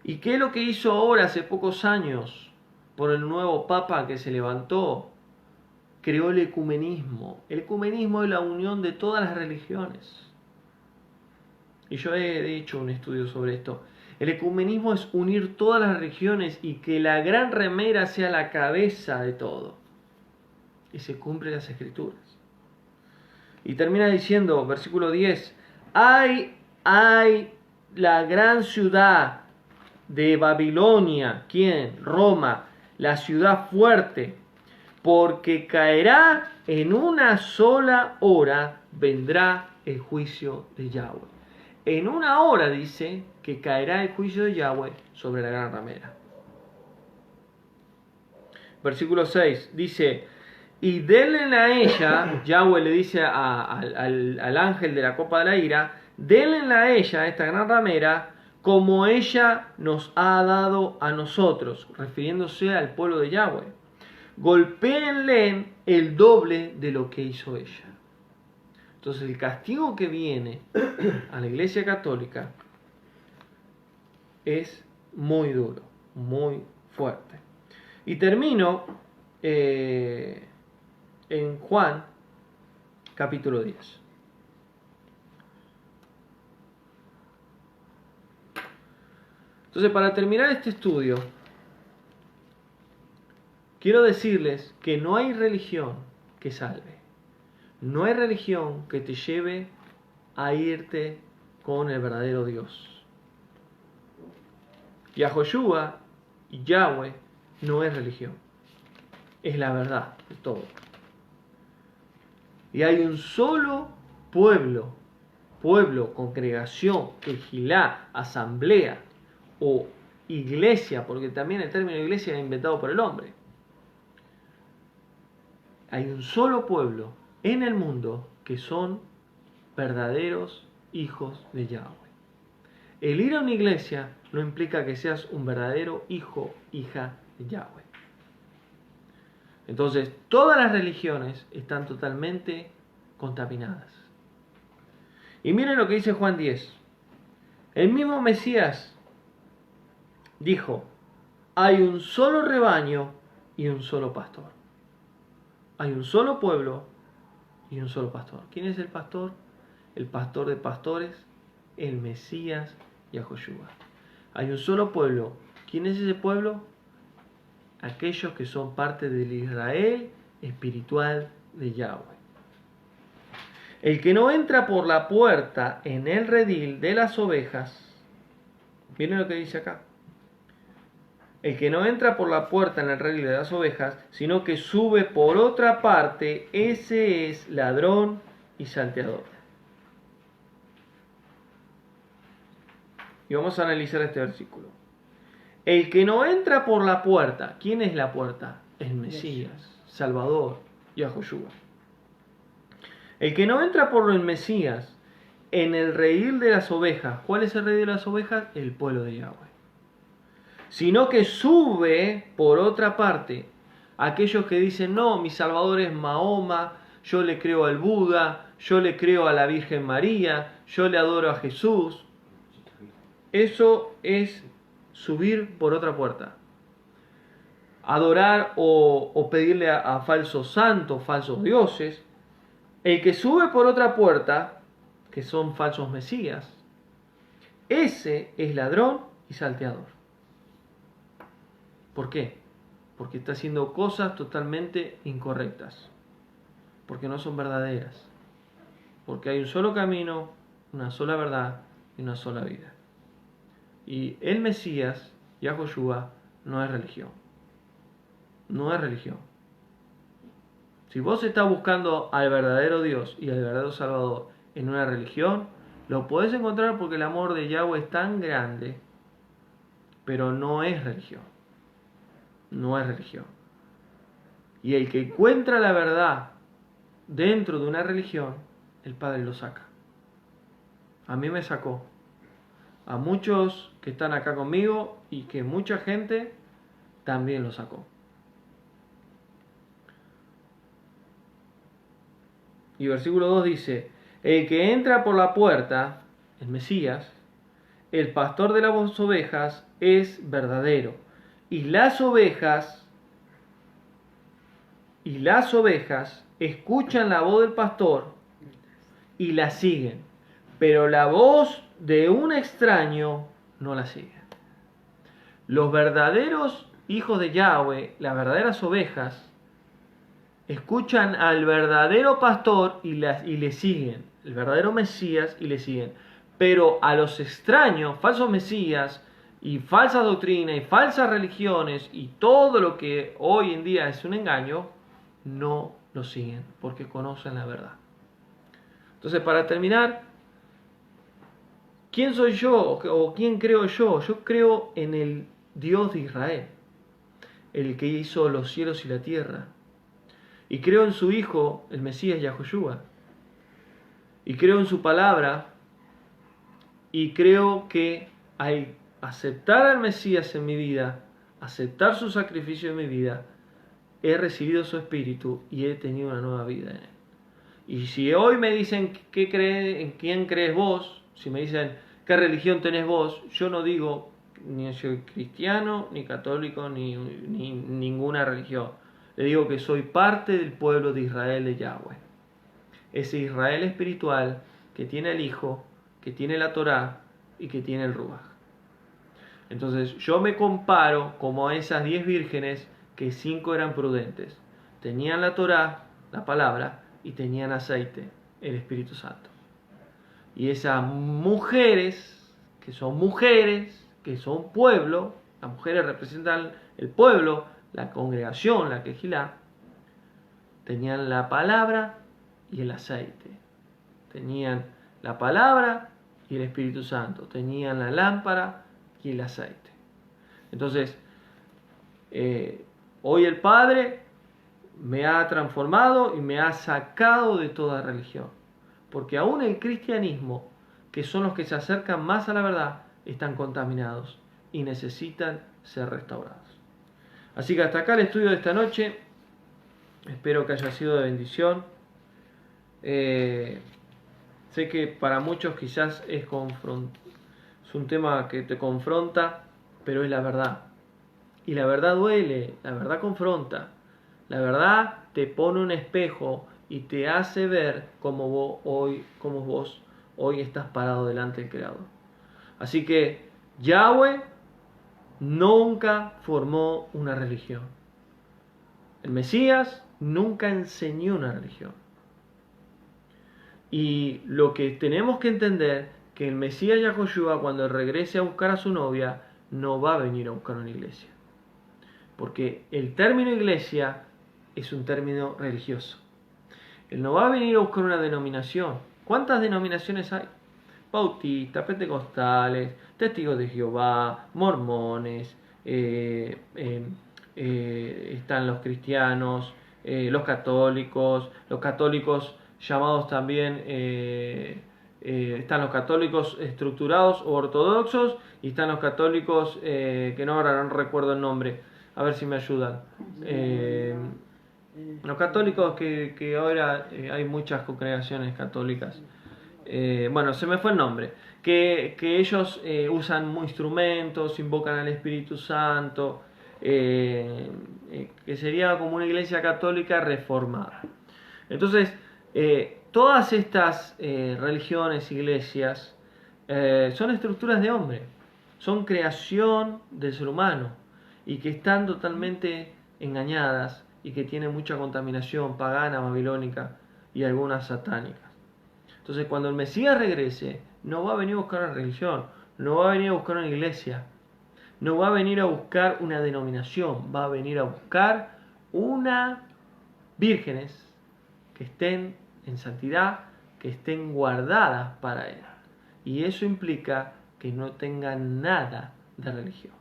¿Y qué es lo que hizo ahora, hace pocos años, por el nuevo Papa que se levantó? Creó el ecumenismo. El ecumenismo es la unión de todas las religiones. Y yo he hecho un estudio sobre esto. El ecumenismo es unir todas las religiones y que la gran remera sea la cabeza de todo. Y se cumplen las escrituras. Y termina diciendo, versículo 10, ¡ay la gran ciudad de Babilonia! ¿Quién? Roma, la ciudad fuerte, porque caerá en una sola hora, vendrá el juicio de Yahweh. En una hora dice que caerá el juicio de Yahweh sobre la gran ramera. Versículo 6 dice, y denle a ella, Yahweh le dice al ángel de la copa de la ira, denle a ella, esta gran ramera, como ella nos ha dado a nosotros, refiriéndose al pueblo de Yahweh. Golpéenle el doble de lo que hizo ella. Entonces el castigo que viene a la Iglesia Católica es muy duro, muy fuerte. Y termino en Juan capítulo 10. Entonces, para terminar este estudio, quiero decirles que no hay religión que salve. No hay religión que te lleve a irte con el verdadero Dios. Yahoshua y Yahweh no es religión. Es la verdad de todo. Y hay un solo pueblo, congregación, ejilá, asamblea o iglesia, porque también el término iglesia es inventado por el hombre. Hay un solo pueblo en el mundo que son verdaderos hijos de Yahweh. El ir a una iglesia no implica que seas un verdadero hijo, hija de Yahweh. Entonces, todas las religiones están totalmente contaminadas. Y miren lo que dice Juan 10. El mismo Mesías dijo, hay un solo rebaño y un solo pastor. Hay un solo pueblo y un solo pastor. ¿Quién es el pastor? El pastor de pastores, el Mesías Yahoshua. Hay un solo pueblo. ¿Quién es ese pueblo? Aquellos que son parte del Israel espiritual de Yahweh. El que no entra por la puerta en el redil de las ovejas, miren lo que dice acá. El que no entra por la puerta en el redil de las ovejas, sino que sube por otra parte, ese es ladrón y salteador. Y vamos a analizar este versículo. El que no entra por la puerta, ¿quién es la puerta? El Mesías, Salvador, Yahoshua. El que no entra por el Mesías en el redil de las ovejas, ¿cuál es el redil de las ovejas? El pueblo de Yahweh. Sino que sube por otra parte. Aquellos que dicen, no, mi Salvador es Mahoma, yo le creo al Buda, yo le creo a la Virgen María, yo le adoro a Jesús. Eso es subir por otra puerta. Adorar o pedirle a falsos santos, falsos dioses. El que sube por otra puerta, que son falsos mesías, ese es ladrón y salteador. ¿Por qué? Porque está haciendo cosas totalmente incorrectas. Porque no son verdaderas. Porque hay un solo camino, una sola verdad y una sola vida. Y el Mesías, Yahoshua, no es religión. No es religión. Si vos estás buscando al verdadero Dios y al verdadero Salvador en una religión, lo podés encontrar porque el amor de Yahweh es tan grande, pero no es religión. No es religión. Y el que encuentra la verdad dentro de una religión, el Padre lo saca. A mí me sacó. A muchos que están acá conmigo y que mucha gente también lo sacó. Y versículo 2 dice, el que entra por la puerta, el Mesías, el pastor de las ovejas, es verdadero. Y las ovejas escuchan la voz del pastor y la siguen. Pero la voz de un extraño no la siguen. Los verdaderos hijos de Yahweh, las verdaderas ovejas, escuchan al verdadero pastor y le siguen, el verdadero Mesías y le siguen. Pero a los extraños, falsos mesías y falsas doctrinas y falsas religiones y todo lo que hoy en día es un engaño, no lo siguen porque conocen la verdad. Entonces, para terminar, ¿quién soy yo o quién creo yo? Yo creo en el Dios de Israel, el que hizo los cielos y la tierra. Y creo en su Hijo, el Mesías Yahoshua. Y creo en su palabra. Y creo que al aceptar al Mesías en mi vida, aceptar su sacrificio en mi vida, he recibido su espíritu y he tenido una nueva vida en él. Y si hoy me dicen en quién crees vos, si me dicen qué religión tenés vos, yo no digo ni soy cristiano, ni católico, ni ninguna religión. Le digo que soy parte del pueblo de Israel de Yahweh. Ese Israel espiritual que tiene el Hijo, que tiene la Torá y que tiene el Ruach. Entonces yo me comparo como a esas 10 vírgenes que 5 eran prudentes. Tenían la Torá, la palabra, y tenían aceite, el Espíritu Santo. Y esas mujeres, que son pueblo, las mujeres representan el pueblo, la congregación, la quejilá, tenían la palabra y el aceite. Tenían la palabra y el Espíritu Santo. Tenían la lámpara y el aceite. Entonces, hoy el Padre me ha transformado y me ha sacado de toda religión. Porque aún el cristianismo, que son los que se acercan más a la verdad, están contaminados y necesitan ser restaurados. Así que hasta acá el estudio de esta noche. Espero que haya sido de bendición. Sé que para muchos quizás es un tema que te confronta, pero es la verdad. Y la verdad duele, la verdad confronta. La verdad te pone un espejo y te hace ver cómo vos hoy estás parado delante del Creador. Así que Yahweh nunca formó una religión. El Mesías nunca enseñó una religión. Y lo que tenemos que entender, que el Mesías Yahoshua, cuando regrese a buscar a su novia, no va a venir a buscar una iglesia. Porque el término iglesia es un término religioso. Él no va a venir a buscar una denominación. ¿Cuántas denominaciones hay? Bautistas, pentecostales, testigos de Jehová, mormones, están los cristianos, los católicos llamados también, están los católicos estructurados o ortodoxos, y están los católicos que ahora no recuerdo el nombre, a ver si me ayudan. Los católicos que ahora hay muchas congregaciones católicas. Bueno, se me fue el nombre. Que ellos usan instrumentos, invocan al Espíritu Santo, que sería como una iglesia católica reformada. Entonces, todas estas religiones, iglesias, son estructuras de hombre, son creación del ser humano, y que están totalmente engañadas y que tienen mucha contaminación pagana, babilónica y algunas satánicas. Entonces, cuando el Mesías regrese, no va a venir a buscar una religión, no va a venir a buscar una iglesia, no va a venir a buscar una denominación, va a venir a buscar unas vírgenes que estén en santidad, que estén guardadas para Él. Y eso implica que no tengan nada de religión.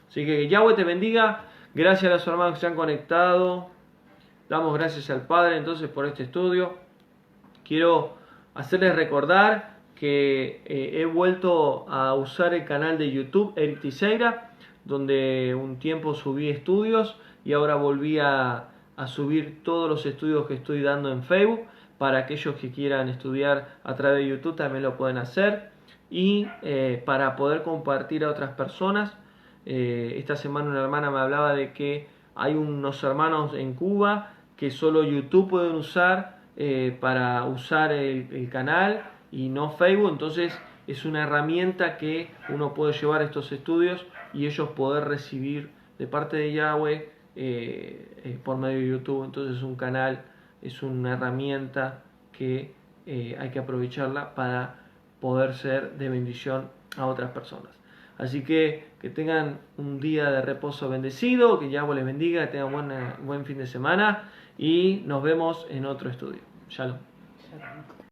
Así que Yahweh te bendiga. Gracias a los hermanos que se han conectado. Damos gracias al Padre entonces por este estudio. Quiero hacerles recordar que he vuelto a usar el canal de YouTube Eric Tiseira, donde un tiempo subí estudios y ahora volví a subir todos los estudios que estoy dando en Facebook. Para aquellos que quieran estudiar a través de YouTube también lo pueden hacer, y para poder compartir a otras personas. Esta semana una hermana me hablaba de que hay unos hermanos en Cuba que solo YouTube pueden usar para usar el canal y no Facebook. Entonces es una herramienta que uno puede llevar estos estudios y ellos poder recibir de parte de Yahweh por medio de YouTube. Entonces un canal es una herramienta que hay que aprovecharla para poder ser de bendición a otras personas. Así que tengan un día de reposo bendecido, que Yahweh les bendiga, que tengan buen fin de semana, y nos vemos en otro estudio. Shalom.